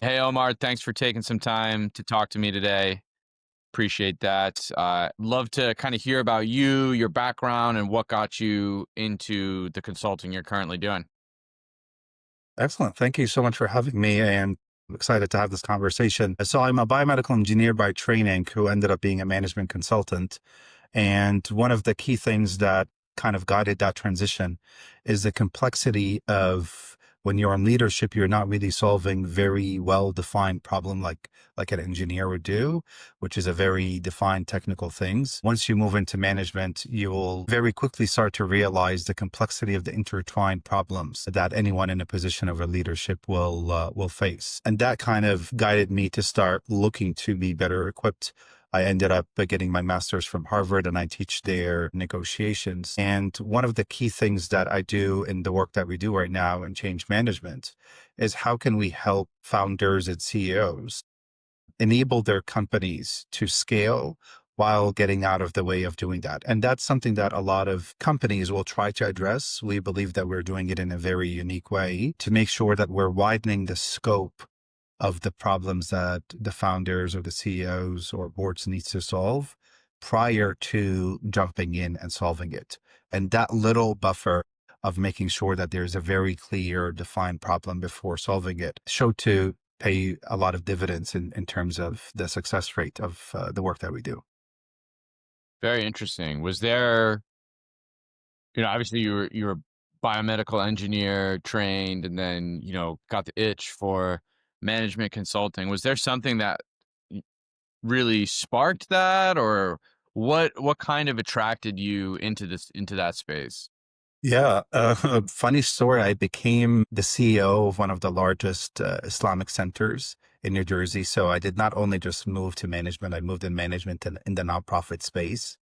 Hey, Omar, thanks for taking some time to talk to me today. Appreciate that. Love to kind of hear about you, your background, and what got you into the consulting you're currently doing. Excellent. Thank you so much for having me. And I'm excited to have this conversation. So, I'm a biomedical engineer by training who ended up being a management consultant. And one of the key things that kind of guided that transition is the complexity of when you're in leadership, you're not really solving very well defined problem like an engineer would do, which is a very defined technical things. Once you move into management, you will very quickly start to realize the complexity of the intertwined problems that anyone in a position of a leadership will face. And that kind of guided me to start looking to be better equipped. I ended up getting my master's from Harvard and I teach their negotiations. And one of the key things that I do in the work that we do right now in change management is how can we help founders and CEOs enable their companies to scale while getting out of the way of doing that. And that's something that a lot of companies will try to address. We believe that we're doing it in a very unique way to make sure that we're widening the scope of the problems that the founders or the CEOs or boards needs to solve prior to jumping in and solving it. And that little buffer of making sure that there's a very clear defined problem before solving it show to pay a lot of dividends in terms of the success rate of the work that we do. Very interesting. Was there, obviously you were biomedical engineer trained, and then got the itch for management consulting. Was there something that really sparked that, or what kind of attracted you into that space? Yeah, a funny story. I became the CEO of one of the largest Islamic centers in New Jersey. So I did not only just move to management, I moved in management in the nonprofit space.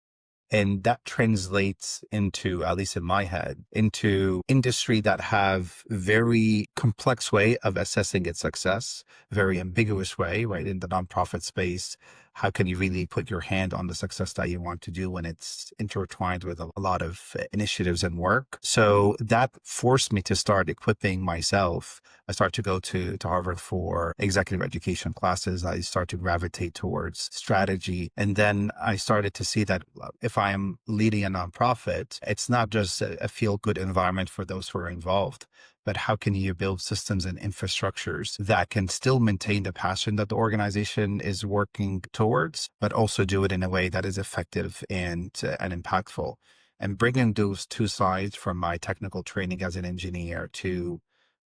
And that translates into, at least in my head, into industry that have very complex way of assessing its success, very ambiguous way, right? In the nonprofit space, how can you really put your hand on the success that you want to do when it's intertwined with a lot of initiatives and work? So that forced me to start equipping myself. I started to go to Harvard for executive education classes. I started to gravitate towards strategy. And then I started to see that if I am leading a nonprofit, it's not just a feel good environment for those who are involved, but how can you build systems and infrastructures that can still maintain the passion that the organization is working towards, but also do it in a way that is effective and impactful. And bringing those two sides from my technical training as an engineer to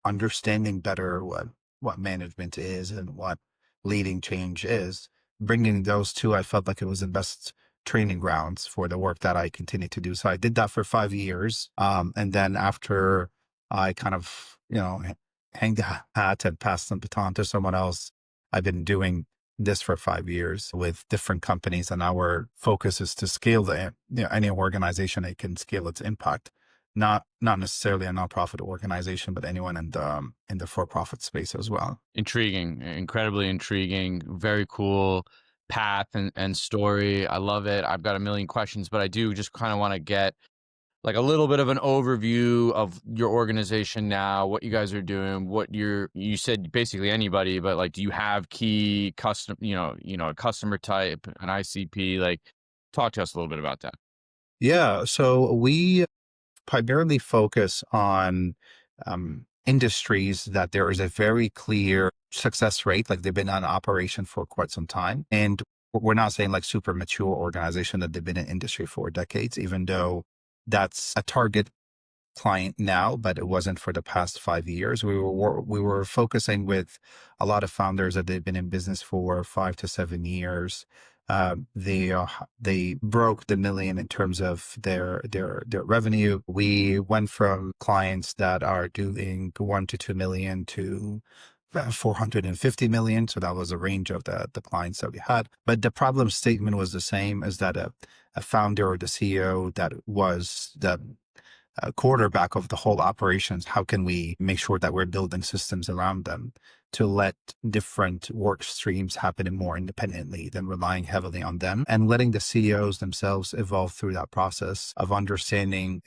understanding better what management is and what leading change is, bringing those two, I felt like it was the best training grounds for the work that I continue to do. So I did that for 5 years. And then after I kind of, hang the hat and pass the baton to someone else, I've been doing this for 5 years with different companies. And our focus is to scale any organization that can scale its impact. Not necessarily a nonprofit organization, but anyone in the for-profit space as well. Intriguing, incredibly intriguing, very cool path and story. I love it. I've got a million questions, but I do just kind of want to get like a little bit of an overview of your organization now, what you guys are doing, you said basically anybody, but like, do you have key custom, a customer type, an ICP? Like, talk to us a little bit about that. Yeah. So we primarily focus on industries that there is a very clear success rate, like they've been on operation for quite some time. And we're not saying like super mature organization that they've been in industry for decades, even though that's a target client now, but it wasn't for the past 5 years. We were focusing with a lot of founders that they've been in business for 5 to 7 years. They broke the million in terms of their revenue. We went from clients that are doing 1 to 2 million to 450 million. So that was a range of the clients that we had. But the problem statement was the same, is that a founder or the CEO that was the quarterback of the whole operations, how can we make sure that we're building systems around them to let different work streams happen more independently than relying heavily on them, and letting the CEOs themselves evolve through that process of understanding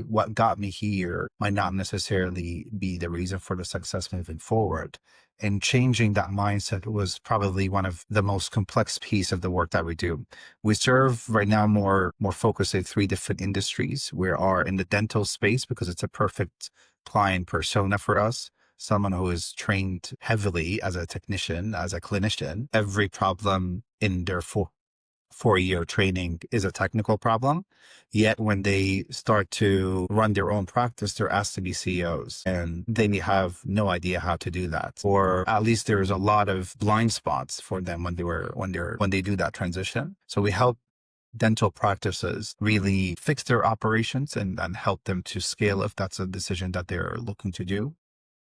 what got me here might not necessarily be the reason for the success moving forward. And changing that mindset was probably one of the most complex piece of the work that we do. We serve right now more focused in three different industries. We are in the dental space because it's a perfect client persona for us. Someone who is trained heavily as a technician, as a clinician. Every problem in their 4-year training is a technical problem. Yet when they start to run their own practice, they're asked to be CEOs and they have no idea how to do that. Or at least there's a lot of blind spots for them when they do that transition. So we help dental practices really fix their operations and help them to scale if that's a decision that they're looking to do,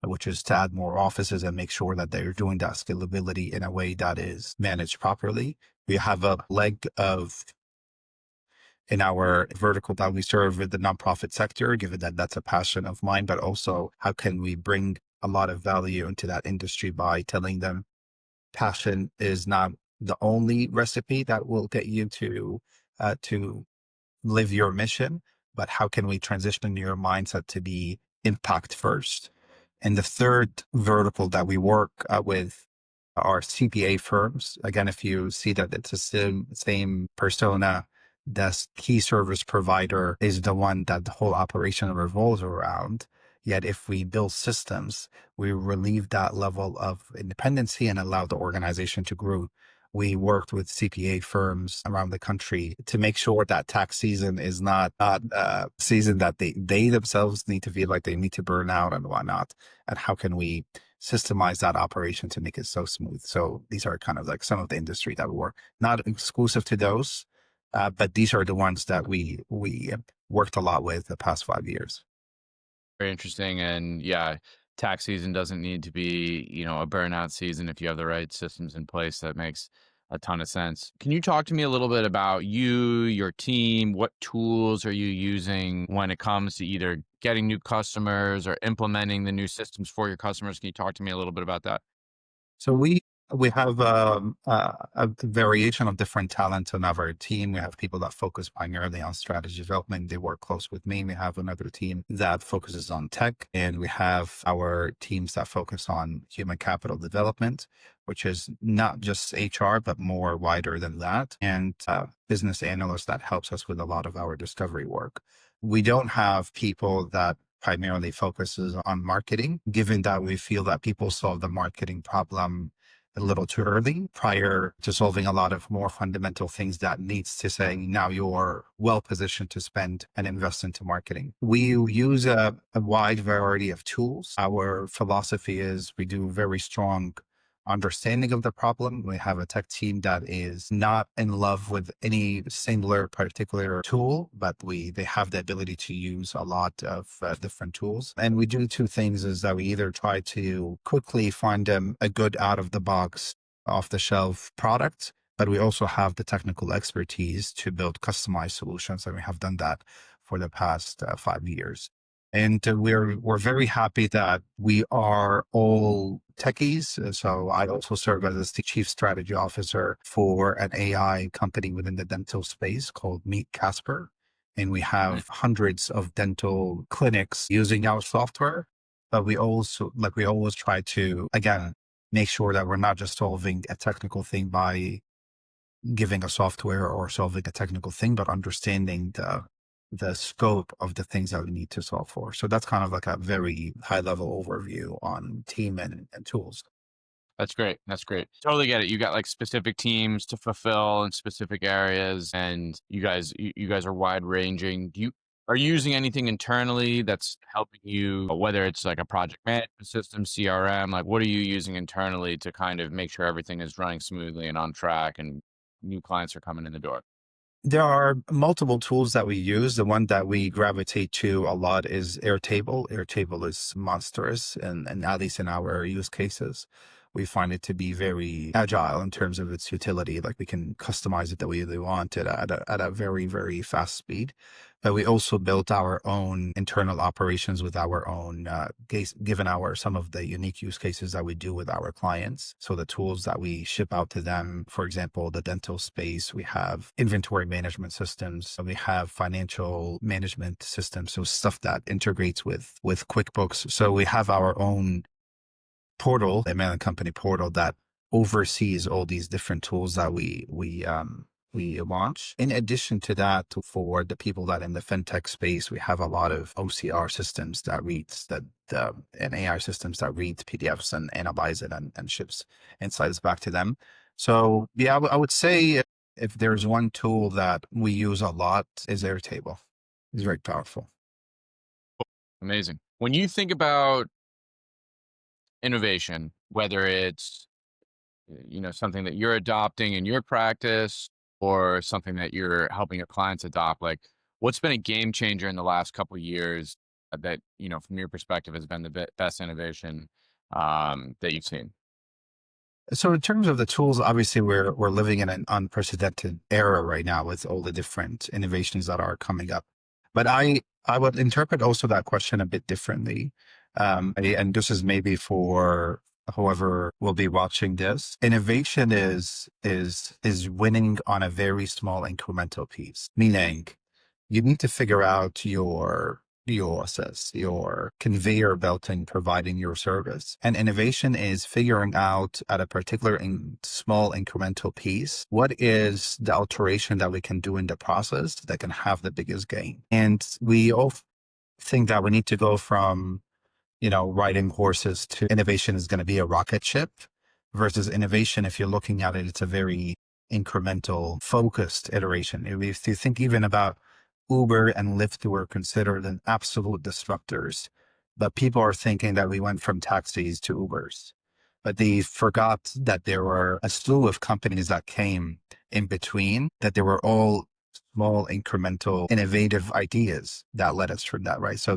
which is to add more offices and make sure that they're doing that scalability in a way that is managed properly. We have a leg of in our vertical that we serve with the nonprofit sector, given that that's a passion of mine, but also how can we bring a lot of value into that industry by telling them passion is not the only recipe that will get you to live your mission, but how can we transition your mindset to be impact first? And the third vertical that we work with are CPA firms. Again, if you see that it's the same persona, the key service provider is the one that the whole operation revolves around. Yet if we build systems, we relieve that level of independency and allow the organization to grow. We worked with CPA firms around the country to make sure that tax season is not a season that they themselves need to feel like they need to burn out and whatnot. And how can we systemize that operation to make it so smooth? So these are kind of like some of the industry that we work, not exclusive to those, but these are the ones that we worked a lot with the past 5 years. Very interesting. And yeah, tax season doesn't need to be, a burnout season if you have the right systems in place. That makes a ton of sense. Can you talk to me a little bit about you, your team? What tools are you using when it comes to either getting new customers or implementing the new systems for your customers? Can you talk to me a little bit about that? So we have a variation of different talent on our team. We have people that focus primarily on strategy development. They work close with me. We have another team that focuses on tech, and we have our teams that focus on human capital development, which is not just HR, but more wider than that, and business analysts that helps us with a lot of our discovery work. We don't have people that primarily focuses on marketing, given that we feel that people solve the marketing problem a little too early prior to solving a lot of more fundamental things that needs to say, now you're well positioned to spend and invest into marketing. We use a wide variety of tools. Our philosophy is we do very strong understanding of the problem. We have a tech team that is not in love with any singular particular tool, but they have the ability to use a lot of different tools. And we do two things: is that we either try to quickly find them a good out of the box, off the shelf product, but we also have the technical expertise to build customized solutions, and we have done that for the past 5 years. And we're very happy that we are all techies. So I also serve as the chief strategy officer for an AI company within the dental space called Meet Casper. And we Right. have hundreds of dental clinics using our software. But we also, like we always try to, again, make sure that we're not just solving a technical thing by giving a software or solving a technical thing, but understanding the scope of the things that we need to solve for. So that's kind of like a very high level overview on team and tools. That's great. That's great. Totally get it. You got like specific teams to fulfill in specific areas, and you guys are wide ranging. Are you using anything internally that's helping you, whether it's like a project management system, CRM? Like, what are you using internally to kind of make sure everything is running smoothly and on track, and new clients are coming in the door? There are multiple tools that we use. The one that we gravitate to a lot is Airtable. Airtable is monstrous, and at least in our use cases, we find it to be very agile in terms of its utility. Like we can customize it the way we want it at a very, very fast speed. But we also built our own internal operations with our own given our some of the unique use cases that we do with our clients. So the tools that we ship out to them, for example, the dental space, we have inventory management systems, we have financial management systems, so stuff that integrates with QuickBooks. So we have our own portal, the Maryland company portal that oversees all these different tools that we launch. In addition to that, for the people that in the fintech space, we have a lot of OCR systems that reads and AI systems that read PDFs and analyze it and ships insights back to them. So yeah, I would say if there's one tool that we use a lot is Airtable. It's very powerful. Amazing. When you think about innovation, whether it's something that you're adopting in your practice or something that you're helping your clients adopt, like what's been a game changer in the last couple of years that from your perspective has been the best innovation that you've seen? So in terms of the tools, obviously we're living in an unprecedented era right now with all the different innovations that are coming up. But I would interpret also that question a bit differently. And this is maybe for whoever will be watching this. Innovation is winning on a very small incremental piece, meaning you need to figure out your process, your conveyor belt in providing your service. And innovation is figuring out at a particular small incremental piece, what is the alteration that we can do in the process that can have the biggest gain. And we all think that we need to go from riding horses to innovation is going to be a rocket ship versus innovation. If you're looking at it, it's a very incremental focused iteration. If you think even about Uber and Lyft were considered an absolute disruptors, but people are thinking that we went from taxis to Ubers. But they forgot that there were a slew of companies that came in between, that they were all small, incremental, innovative ideas that led us from that, right? So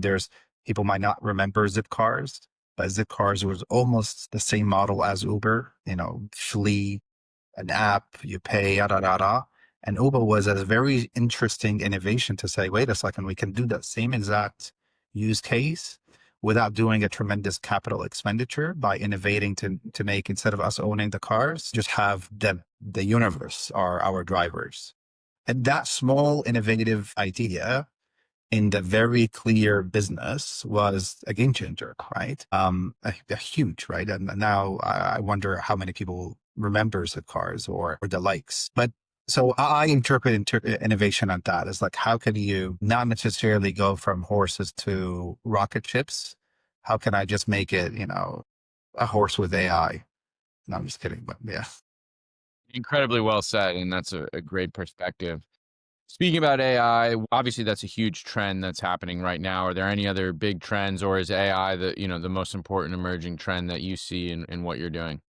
people might not remember Zipcars, but Zipcars was almost the same model as Uber, flee, an app, you pay, yada, yada. And Uber was a very interesting innovation to say, wait a second, we can do that same exact use case without doing a tremendous capital expenditure by innovating to make, instead of us owning the cars, just have the universe are our drivers. And that small innovative idea in the very clear business was a game changer, right? A huge, right? And now I wonder how many people remembers the cars or the likes. But so I interpret innovation on that as like, how can you not necessarily go from horses to rocket ships? How can I just make it, a horse with AI? No, I'm just kidding, but yeah. Incredibly well said, and that's a great perspective. Speaking about AI, obviously that's a huge trend that's happening right now. Are there any other big trends, or is AI the most important emerging trend that you see in what you're doing?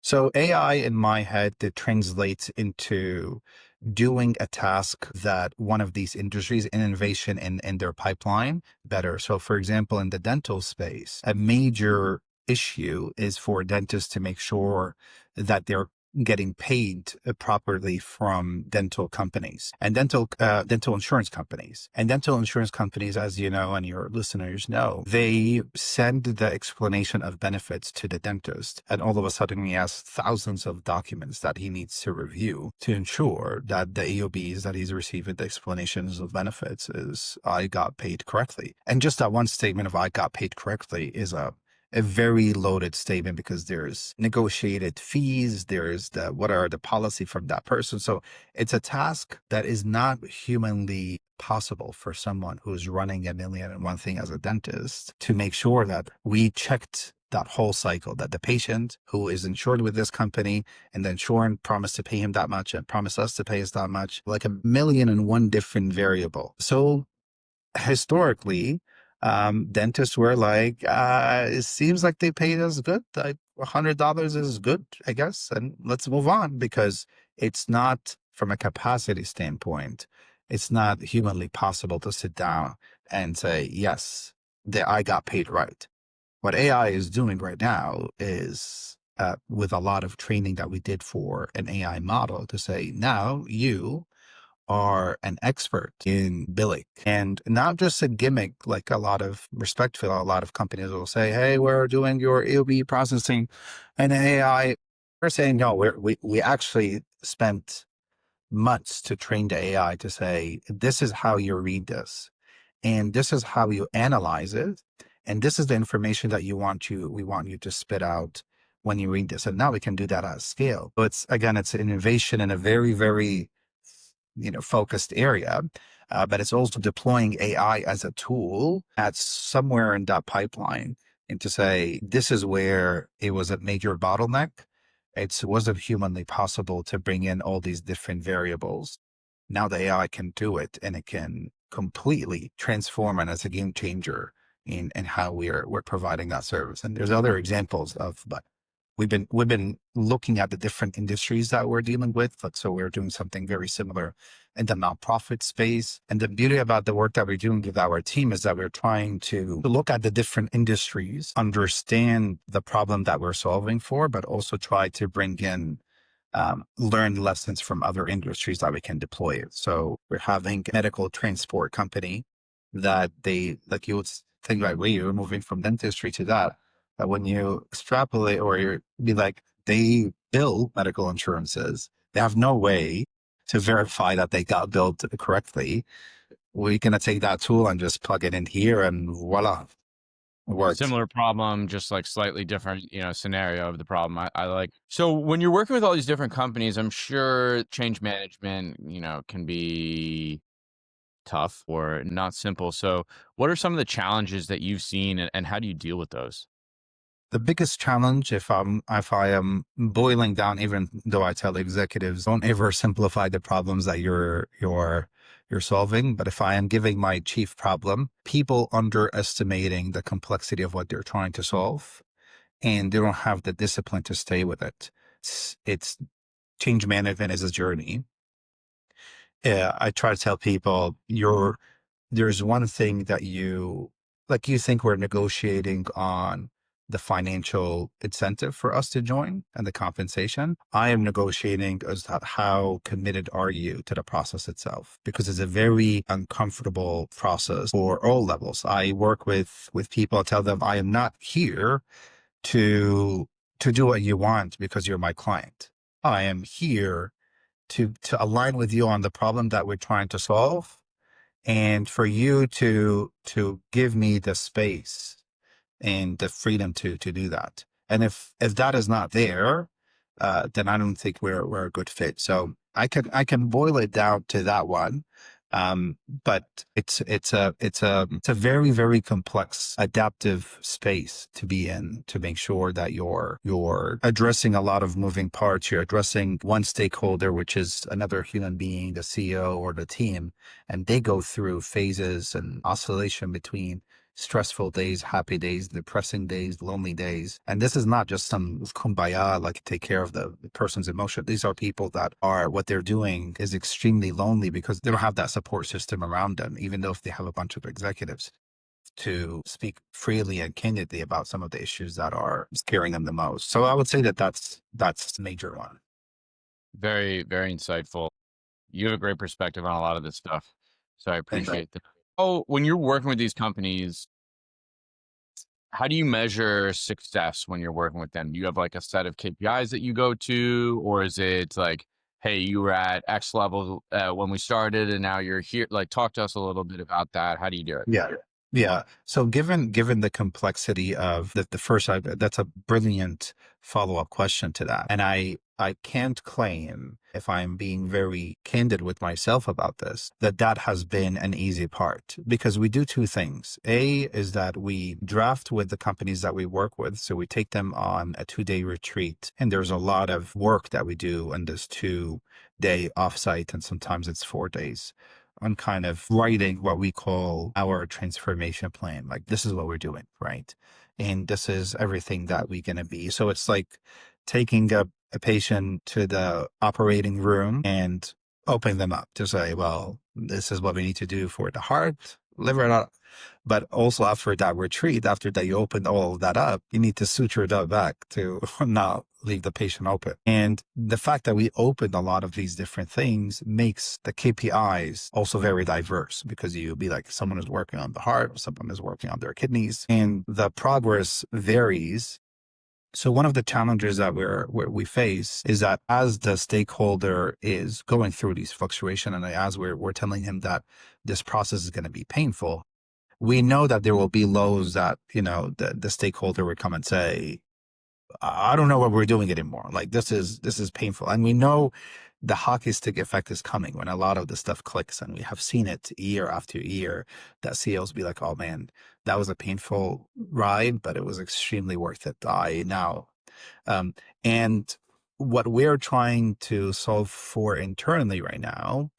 So AI in my head, it translates into doing a task that one of these industries in innovation in their pipeline better. So for example, in the dental space, a major issue is for dentists to make sure that they're getting paid properly from dental companies and dental insurance companies. And dental insurance companies, as you know, and your listeners know, they send the explanation of benefits to the dentist. And all of a sudden he has thousands of documents that he needs to review to ensure that the EOBs that he's receiving, the explanations of benefits, is I got paid correctly. And just that one statement of I got paid correctly is a very loaded statement because there's negotiated fees, there's what are the policy from that person. So it's a task that is not humanly possible for someone who's running a million and one thing as a dentist to make sure that we checked that whole cycle, that the patient who is insured with this company and the insurance promised to pay him that much and promised us to pay us that much, like a million and one different variable. So historically, dentists were like, it seems like they paid us good. Like $100 is good, I guess. And let's move on because it's not from a capacity standpoint. It's not humanly possible to sit down and say, yes, I got paid right. What AI is doing right now is with a lot of training that we did for an AI model to say, now you are an expert in billing and not just a gimmick, like a lot of respectful, a lot of companies will say, hey, we're doing your AOB processing and AI. We're saying, no, we actually spent months to train the AI to say, this is how you read this and this is how you analyze it. And this is the information that we want you to spit out when you read this. And now we can do that at scale. So it's an innovation in a very, very, focused area. But it's also deploying AI as a tool at somewhere in that pipeline, and to say, this is where it was a major bottleneck. It wasn't humanly possible to bring in all these different variables. Now the AI can do it, and it can completely transform it as a game changer in how we're providing that service. And there's other examples but we've been looking at the different industries that we're dealing with. Like, so we're doing something very similar in the nonprofit space. And the beauty about the work that we're doing with our team is that we're trying to look at the different industries, understand the problem that we're solving for, but also try to bring in learned lessons from other industries that we can deploy it. So we're having a medical transport company that they, like, you would think, like, wait, you're moving from dentistry to that. But when you extrapolate, or you be like, they bill medical insurances, they have no way to verify that they got billed correctly. We're going to take that tool and just plug it in here, and voila, it worked. Similar problem, just like slightly different, scenario of the problem. I like. So when you're working with all these different companies, I'm sure change management, can be tough or not simple. So what are some of the challenges that you've seen, and how do you deal with those? The biggest challenge, if I am boiling down, even though I tell executives, don't ever simplify the problems that you're solving. But if I am giving my chief problem, people underestimating the complexity of what they're trying to solve, and they don't have the discipline to stay with it. It's change management is a journey. I try to tell people, there's one thing that you think we're negotiating on the financial incentive for us to join and the compensation. I am negotiating as that how committed are you to the process itself, because it's a very uncomfortable process for all levels. I work with people, I tell them, I am not here to do what you want because you're my client. I am here to align with you on the problem that we're trying to solve, and for you to give me the space and the freedom to do that. And if that is not there, then I don't think we're a good fit. So I can boil it down to that one. But it's a very, very complex adaptive space to be in, to make sure that you're addressing a lot of moving parts. You're addressing one stakeholder, which is another human being, the CEO or the team, and they go through phases and oscillation between stressful days, happy days, depressing days, lonely days. And this is not just some kumbaya, like take care of the person's emotion. These are people that are, what they're doing is extremely lonely because they don't have that support system around them, even though if they have a bunch of executives to speak freely and candidly about some of the issues that are scaring them the most. So I would say that that's a major one. Very, very insightful. You have a great perspective on a lot of this stuff. So I Thanks. appreciate that. Oh, when you're working with these companies, how do you measure success when you're working with them? Do you have like a set of KPIs that you go to, or is it like, hey, you were at X level when we started and now you're here? Like, talk to us a little bit about that. How do you do it? Yeah. Yeah. So given the complexity of the first, that's a brilliant follow-up question to that. And I can't claim, if I'm being very candid with myself about this, that has been an easy part, because we do two things. A is that we draft with the companies that we work with. So we take them on a 2-day retreat, and there's a lot of work that we do in this 2-day offsite, and sometimes it's 4 days, on kind of writing what we call our transformation plan. Like, this is what we're doing, right? And this is everything that we're going to be. So it's like taking a patient to the operating room and opening them up to say, well, this is what we need to do for the heart, liver, but also after that retreat, after that you open all of that up, you need to suture that back to not leave the patient open. And the fact that we opened a lot of these different things makes the KPIs also very diverse, because you'll be like, someone is working on the heart, someone is working on their kidneys, and the progress varies. So one of the challenges that we face is that as the stakeholder is going through these fluctuations, and as we're telling him that this process is going to be painful, we know that there will be lows that, the stakeholder would come and say, I don't know what we're doing anymore. Like this is painful. And we know the hockey stick effect is coming when a lot of the stuff clicks, and we have seen it year after year that CEOs be like, oh man, that was a painful ride, but it was extremely worth it. I now and what we're trying to solve for internally right now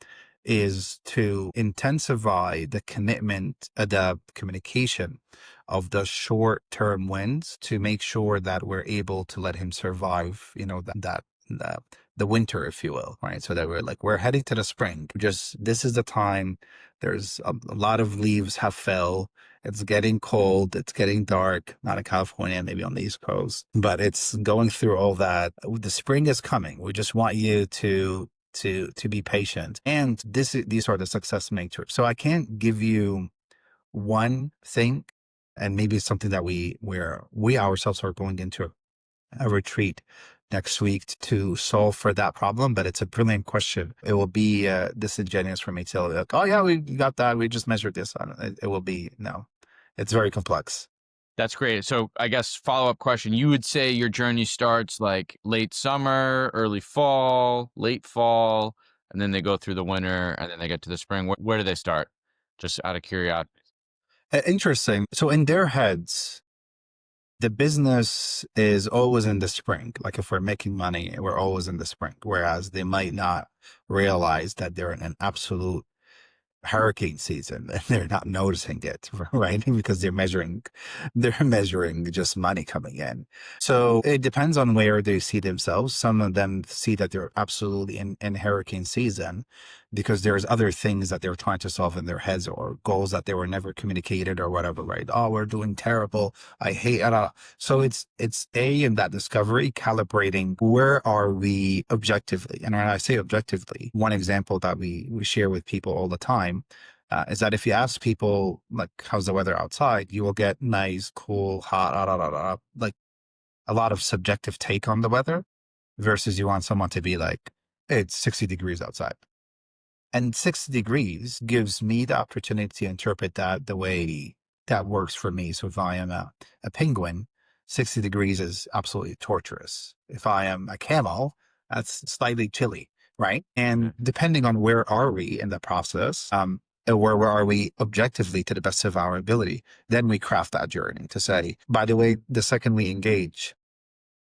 is to intensify the commitment, the communication of the short-term wins to make sure that we're able to let him survive, the winter, if you will, right? So that we're heading to the spring. Just this is the time. There's a lot of leaves have fell. It's getting cold. It's getting dark. Not in California, maybe on the East Coast, but it's going through all that. The spring is coming. We just want you to be patient. And these are the success matrix. So I can't give you one thing, and maybe something that we ourselves are going into a retreat next week to solve for that problem. But it's a brilliant question. It will be disingenuous for me to tell you, like, oh yeah, we got that. We just measured this on it. It will be no. It's very complex. That's great. So I guess follow-up question, you would say your journey starts like late summer, early fall, late fall, and then they go through the winter and then they get to the spring. Where do they start? Just out of curiosity. Interesting. So in their heads, the business is always in the spring. Like if we're making money, we're always in the spring. Whereas they might not realize that they're in an absolute hurricane season and they're not noticing it, right? Because they're measuring just money coming in. So it depends on where they see themselves. Some of them see that they're absolutely in hurricane season because there's other things that they're trying to solve in their heads or goals that they were never communicated or whatever, right? Oh, we're doing terrible. I hate it. So it's in that discovery, calibrating where are we objectively. And when I say objectively, one example that we share with people all the time is that if you ask people like, how's the weather outside, you will get nice, cool, hot, like a lot of subjective take on the weather versus you want someone to be like, hey, it's 60 degrees outside. And 60 degrees gives me the opportunity to interpret that the way that works for me. So if I am a penguin, 60 degrees is absolutely torturous. If I am a camel, that's slightly chilly, right? And depending on where are we in the process, where are we objectively to the best of our ability, then we craft that journey to say, by the way, the second we engage,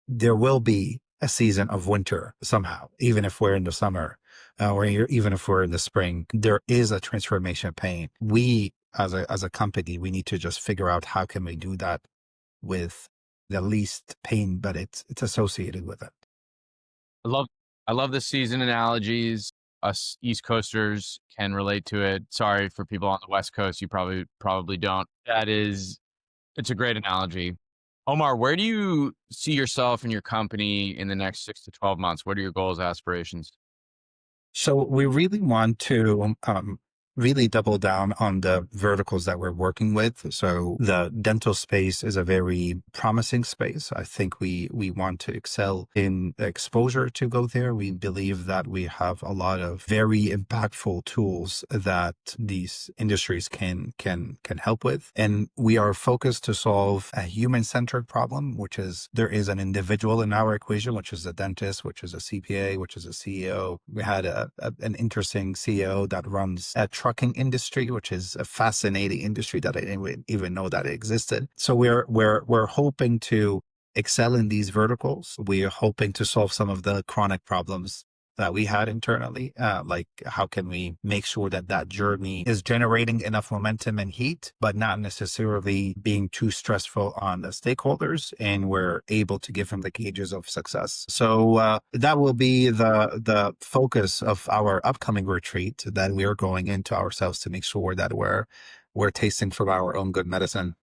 there will be a season of winter somehow, even if we're in the summer or even if we're in the spring, there is a transformation pain. We, as a company, we need to just figure out how can we do that with the least pain, but it's associated with it. I love I love the season analogies. Us East Coasters can relate to it. Sorry for people on the West Coast, you probably don't. It's a great analogy. Omar, where do you see yourself and your company in the next 6 to 12 months? What are your goals, aspirations? So we really want to really double down on the verticals that we're working with. So the dental space is a very promising space. I think we want to excel in exposure to go there. We believe that we have a lot of very impactful tools that these industries can help with. And we are focused to solve a human-centered problem, which is there is an individual in our equation, which is a dentist, which is a CPA, which is a CEO. We had an interesting CEO that runs a trucking industry, which is a fascinating industry that I didn't even know that it existed. So we're hoping to excel in these verticals. We are hoping to solve some of the chronic problems that we had internally. Like how can we make sure that that journey is generating enough momentum and heat, but not necessarily being too stressful on the stakeholders, and we're able to give them the gauges of success. So that will be the focus of our upcoming retreat that we are going into ourselves to make sure that we're tasting from our own good medicine.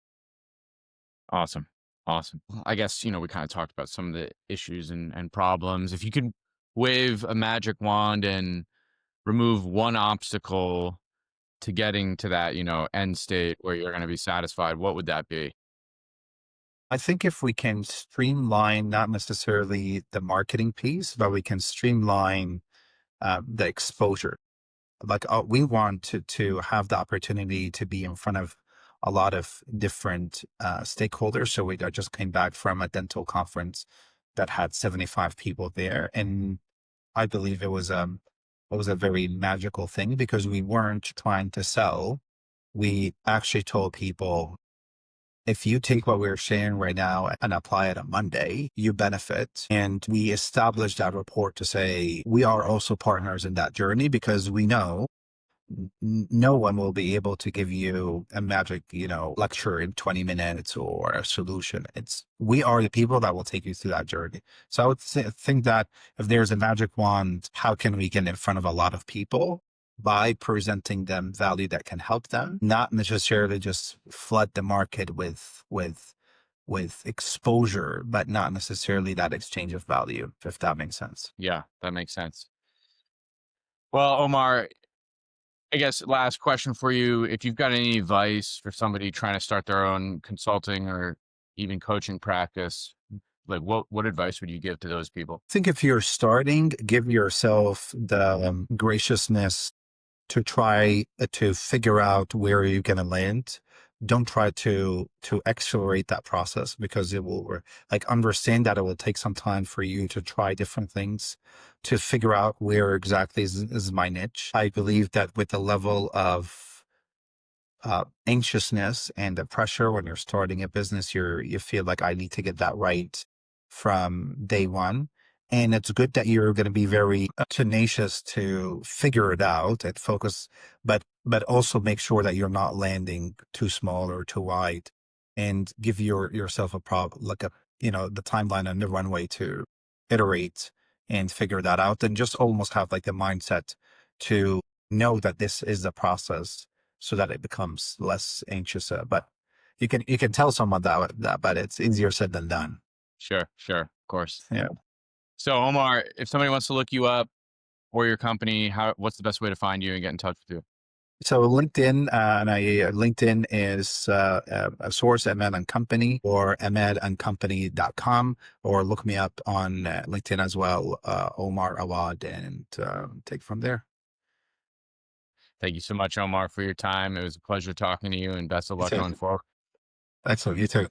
Awesome. Awesome. Well, I guess, we kind of talked about some of the issues and problems. If you could wave a magic wand and remove one obstacle to getting to that, end state where you're going to be satisfied, what would that be? I think if we can streamline not necessarily the marketing piece, but we can streamline the exposure. Like we want to have the opportunity to be in front of a lot of different stakeholders. So I just came back from a dental conference that had 75 people there, and I believe it was a very magical thing because we weren't trying to sell. We actually told people, if you take what we're sharing right now and apply it on Monday, you benefit. And we established that report to say we are also partners in that journey because we know no one will be able to give you a magic, lecture in 20 minutes or a solution. We are the people that will take you through that journey. So I would think that if there's a magic wand, how can we get in front of a lot of people? By presenting them value that can help them, not necessarily just flood the market with exposure, but not necessarily that exchange of value, if that makes sense. Yeah, that makes sense. Well, Omar, I guess last question for you. If you've got any advice for somebody trying to start their own consulting or even coaching practice, like what advice would you give to those people? I think if you're starting, give yourself the graciousness to try to figure out where you're going to land. Don't try to accelerate that process because it will, like, understand that it will take some time for you to try different things to figure out where exactly is my niche. I believe that with the level of anxiousness and the pressure when you're starting a business, you feel like I need to get that right from day one. And it's good that you're going to be very tenacious to figure it out and focus, but also make sure that you're not landing too small or too wide, and give yourself the timeline and the runway to iterate and figure that out, and just almost have like the mindset to know that this is the process so that it becomes less anxious. But you can tell someone that, but it's easier said than done. Sure, of course. Yeah. So, Omar, if somebody wants to look you up or your company, what's the best way to find you and get in touch with you? So LinkedIn, LinkedIn is a source, Eamon and Company, or emedandcompany.com, or look me up on LinkedIn as well, Omar Awad, and take from there. Thank you so much, Omar, for your time. It was a pleasure talking to you, and best of You luck too. going forward. Excellent. You too.